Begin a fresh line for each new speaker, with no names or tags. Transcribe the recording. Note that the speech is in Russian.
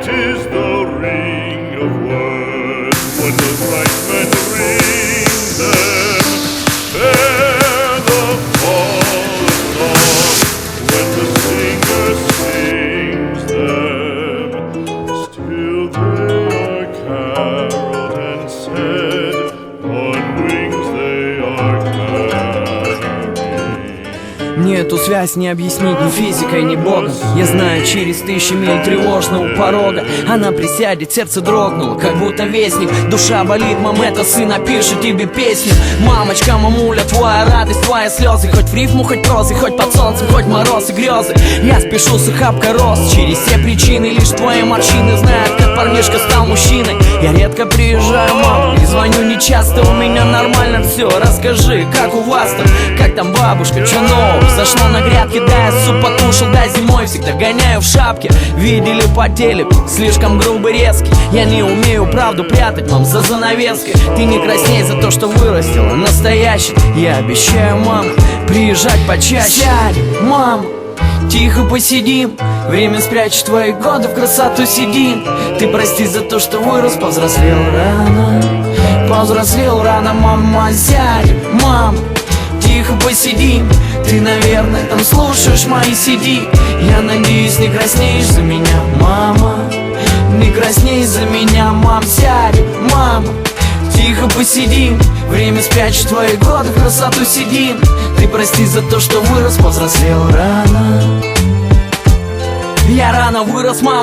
It is the ring of words. When the right men ring them, bear the fallen song. When the singer sings them, still they are caroled and said, on wings they are carried.
Мне эту связь не объяснить ни физикой, ни богом. Я знаю, через 1000 миль тревожно у порога она присядет, сердце дрогнуло, как будто вестник. Душа болит, мам, это сын напишет тебе песню. Мамочка, мамуля, твоя радость, твои слезы. Хоть в рифму, хоть прозы, хоть под солнцем, хоть мороз и грезы. Я спешу с охапка роз, через все причины. Лишь твои морщины знают, как парнишка стал мужчиной. Я редко приезжаю, мам, и звоню нечасто. У меня нормально все, расскажи, как у вас там? Как там бабушка, чё нового? Зашла на грядке, да, я суп покушал, да, зимой всегда гоняю в шапке. Видели по телеку, слишком грубый, резкий. Я не умею правду прятать, мам, за занавеской. Ты не красней за то, что вырастила настоящий. Я обещаю, мам, приезжать почаще. Сядь, мам, тихо посидим. Время спрячет твои годы, в красоту сидим. Ты прости за то, что вырос, повзрослел рано. Повзрослел рано, мама, сядь, мам, тихо посидим. Ты, наверное, там слушаешь мои CD. Я надеюсь, не краснеешь за меня, мама. Не красней за меня, мам, сядь, мам, тихо посидим. Время спрячет твои годы, в красоту сидим. Ты прости за то, что вырос, повзрослел рано. Я рано вырос, мам.